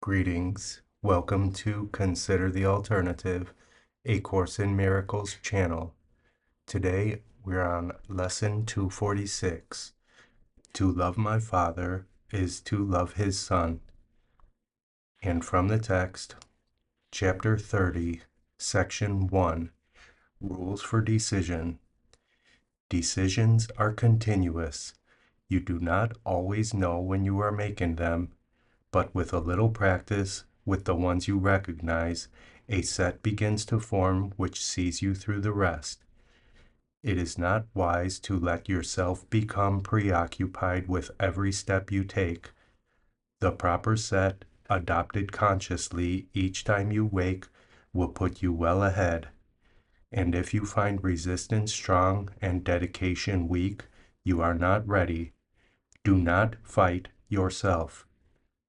Greetings. Welcome to Consider the Alternative, a Course in Miracles channel. Today we're on Lesson 246. To love my Father is to love His Son. And from the text, Chapter 30, Section 1, Rules for Decision. Decisions are continuous. You do not always know when you are making them, but with a little practice with the ones you recognize, a set begins to form which sees you through the rest. It is not wise to let yourself become preoccupied with every step you take. The proper set, adopted consciously each time you wake, will put you well ahead. And if you find resistance strong and dedication weak, you are not ready. Do not fight yourself,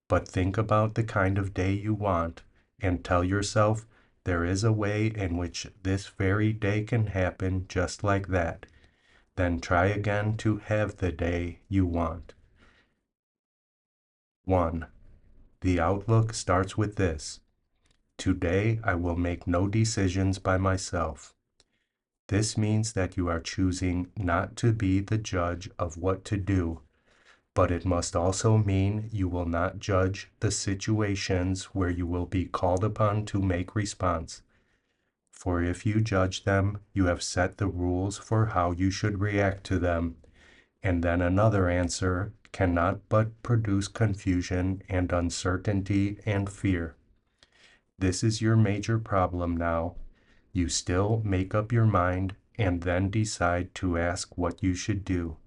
but think about the kind of day you want, and tell yourself there is a way in which this very day can happen just like that. Then try again to have the day you want. 1. The outlook starts with this: today I will make no decisions by myself. This means that you are choosing not to be the judge of what to do, but it must also mean you will not judge the situations where you will be called upon to make response. For if you judge them, you have set the rules for how you should react to them, and then another answer cannot but produce confusion and uncertainty and fear. This is your major problem now. You still make up your mind and then decide to ask what you should do,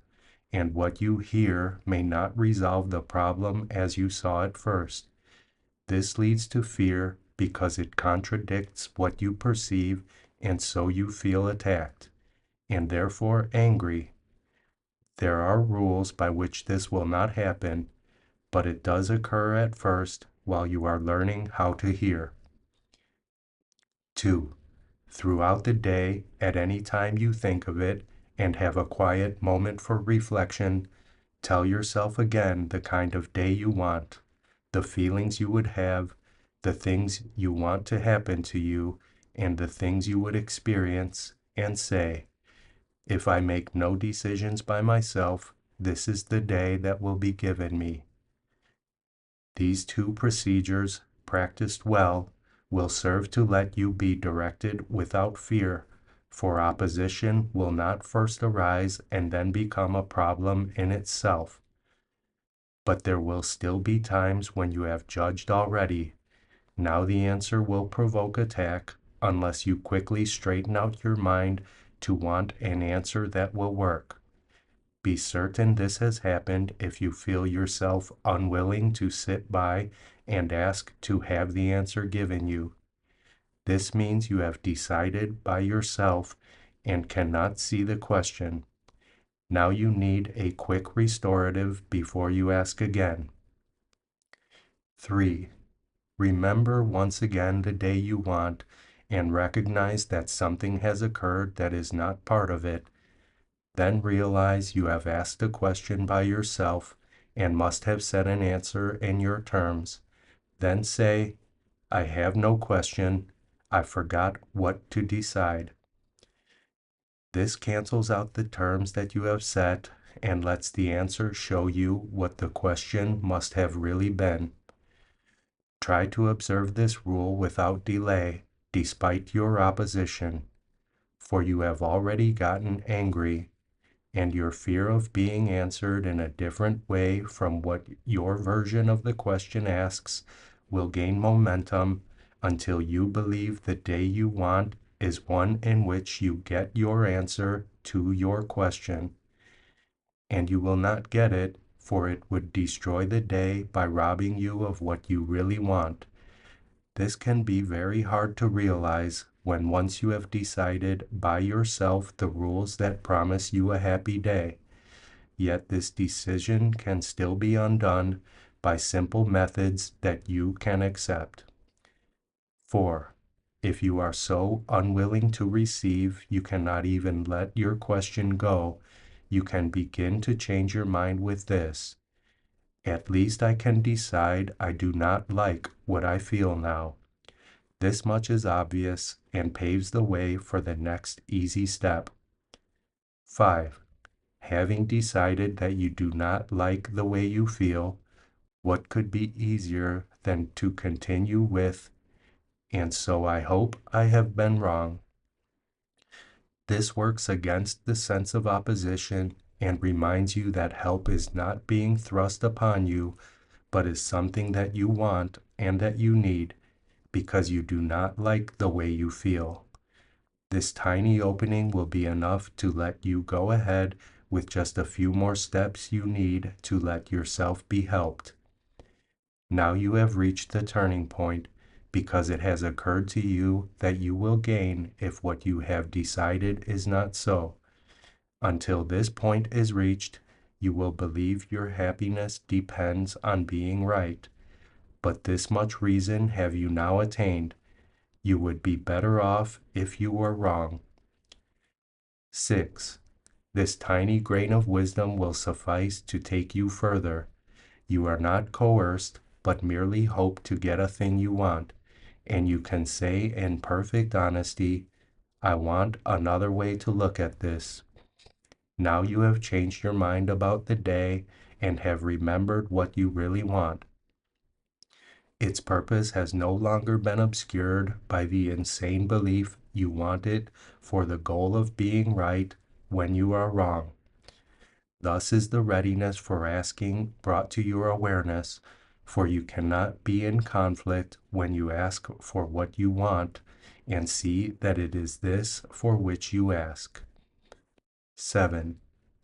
and what you hear may not resolve the problem as you saw it first. This leads to fear because it contradicts what you perceive, and so you feel attacked, and therefore angry. There are rules by which this will not happen, but it does occur at first while you are learning how to hear. 2. Throughout the day, at any time you think of it, and have a quiet moment for reflection, tell yourself again the kind of day you want, the feelings you would have, the things you want to happen to you, and the things you would experience, and say, if I make no decisions by myself, this is the day that will be given me. These two procedures, practiced well, will serve to let you be directed without fear, for opposition will not first arise and then become a problem in itself. But there will still be times when you have judged already. Now the answer will provoke attack unless you quickly straighten out your mind to want an answer that will work. Be certain this has happened if you feel yourself unwilling to sit by and ask to have the answer given you. This means you have decided by yourself and cannot see the question. Now you need a quick restorative before you ask again. 3. Remember once again the day you want, and recognize that something has occurred that is not part of it. Then realize you have asked a question by yourself and must have said an answer in your terms. Then say, I have no question. I forgot what to decide. This cancels out the terms that you have set and lets the answer show you what the question must have really been. Try to observe this rule without delay, despite your opposition, for you have already gotten angry, and your fear of being answered in a different way from what your version of the question asks will gain momentum until you believe the day you want is one in which you get your answer to your question. And you will not get it, for it would destroy the day by robbing you of what you really want. This can be very hard to realize when once you have decided by yourself the rules that promise you a happy day. Yet this decision can still be undone by simple methods that you can accept. 4. If you are so unwilling to receive you cannot even let your question go, you can begin to change your mind with this. At least I can decide I do not like what I feel now. This much is obvious and paves the way for the next easy step. 5. Having decided that you do not like the way you feel, what could be easier than to continue with, and so I hope I have been wrong. This works against the sense of opposition and reminds you that help is not being thrust upon you, but is something that you want and that you need because you do not like the way you feel. This tiny opening will be enough to let you go ahead with just a few more steps you need to let yourself be helped. Now you have reached the turning point because it has occurred to you that you will gain if what you have decided is not so. Until this point is reached, you will believe your happiness depends on being right. But this much reason have you now attained. You would be better off if you were wrong. 6. This tiny grain of wisdom will suffice to take you further. You are not coerced, but merely hope to get a thing you want, and you can say in perfect honesty, I want another way to look at this. Now you have changed your mind about the day and have remembered what you really want. Its purpose has no longer been obscured by the insane belief you want it for the goal of being right when you are wrong. Thus is the readiness for asking brought to your awareness, for you cannot be in conflict when you ask for what you want and see that it is this for which you ask. 7.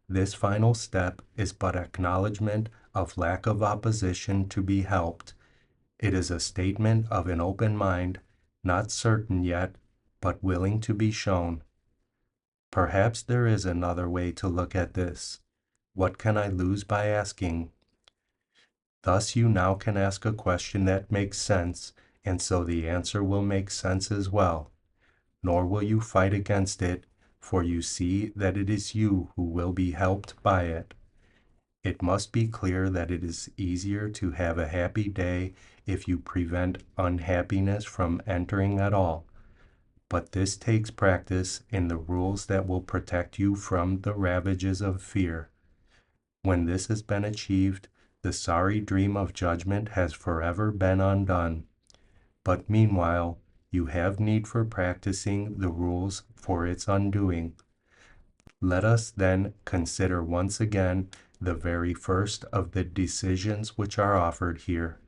This final step is but acknowledgement of lack of opposition to be helped. It is a statement of an open mind, not certain yet, but willing to be shown. Perhaps there is another way to look at this. What can I lose by asking? Thus you now can ask a question that makes sense, and so the answer will make sense as well. Nor will you fight against it, for you see that it is you who will be helped by it. It must be clear that it is easier to have a happy day if you prevent unhappiness from entering at all. But this takes practice in the rules that will protect you from the ravages of fear. When this has been achieved, the sorry dream of judgment has forever been undone. But meanwhile, you have need for practicing the rules for its undoing. Let us then consider once again the very first of the decisions which are offered here.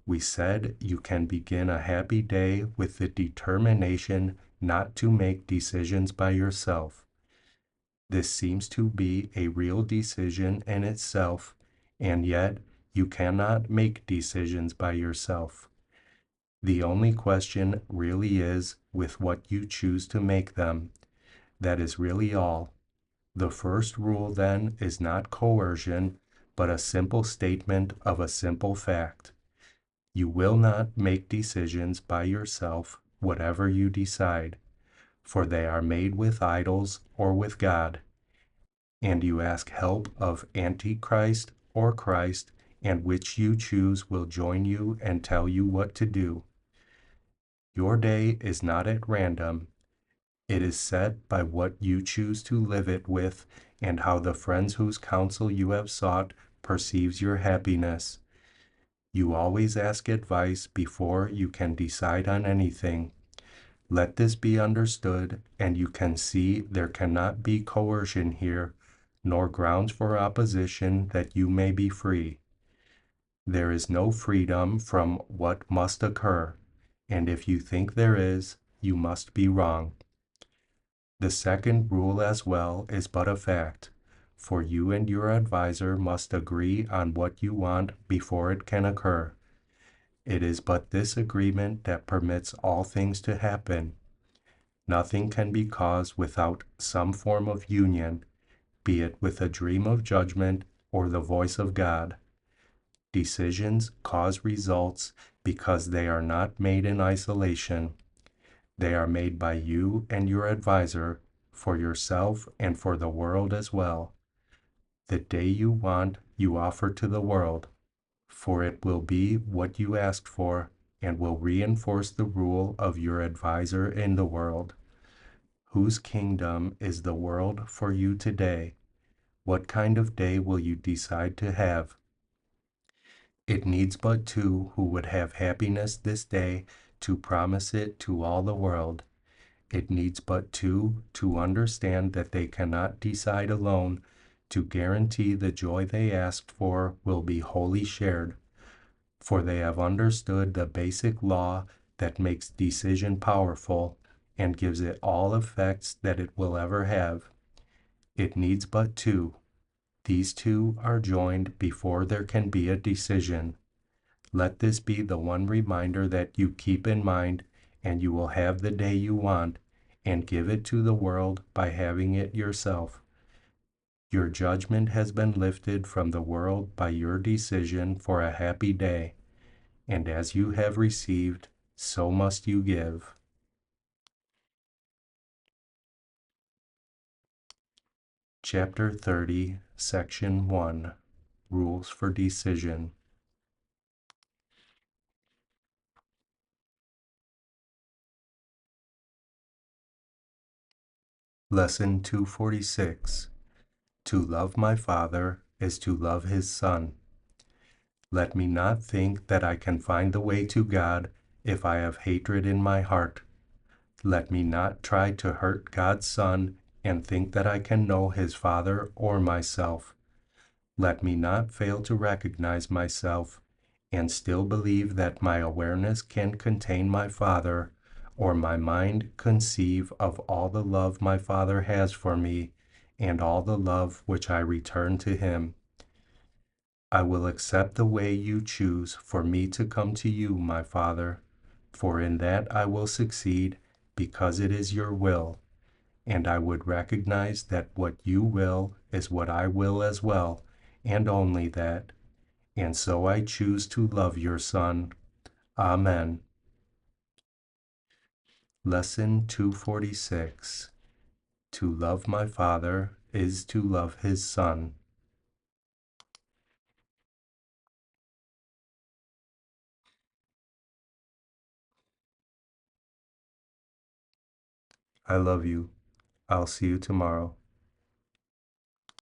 We said you can begin a happy day with the determination not to make decisions by yourself. This seems to be a real decision in itself, and yet you cannot make decisions by yourself. The only question really is with what you choose to make them. That is really all. The first rule, then, is not coercion, but a simple statement of a simple fact. You will not make decisions by yourself, whatever you decide, for they are made with idols or with God. And you ask help of Antichrist or Christ, and which you choose will join you and tell you what to do. Your day is not at random. It is set by what you choose to live it with and how the friends whose counsel you have sought perceives your happiness. You always ask advice before you can decide on anything. Let this be understood, and you can see there cannot be coercion here, nor grounds for opposition that you may be free. There is no freedom from what must occur, and if you think there is, you must be wrong. The second rule as well is but a fact, for you and your advisor must agree on what you want before it can occur. It is but this agreement that permits all things to happen. Nothing can be caused without some form of union, be it with a dream of judgment or the voice of God. Decisions cause results because they are not made in isolation. They are made by you and your advisor, for yourself and for the world as well. The day you want, you offer to the world. for it will be what you asked for and will reinforce the rule of your advisor in the world. Whose kingdom is the world for you today? What kind of day will you decide to have? It needs but two who would have happiness this day to promise it to all the world. It needs but two to understand that they cannot decide alone to guarantee the joy they asked for will be wholly shared, for they have understood the basic law that makes decision powerful and gives it all effects that it will ever have. It needs but two. These two are joined before there can be a decision. Let this be the one reminder that you keep in mind, and you will have the day you want, and give it to the world by having it yourself. Your judgment has been lifted from the world by your decision for a happy day, and as you have received, so must you give. Chapter 30, Section 1, Rules for Decision. Lesson 246. To love my Father is to love his Son. Let me not think that I can find the way to God if I have hatred in my heart. Let me not try to hurt God's Son and think that I can know his Father or myself. Let me not fail to recognize myself and still believe that my awareness can contain my Father, or my mind conceive of all the love my Father has for me and all the love which I return to him. I will accept the way you choose for me to come to you, my Father, for in that I will succeed because it is your will, and I would recognize that what you will is what I will as well, and only that, and so I choose to love your Son. Amen. Lesson 246. To love my Father is to love his Son. I love you. I'll see you tomorrow.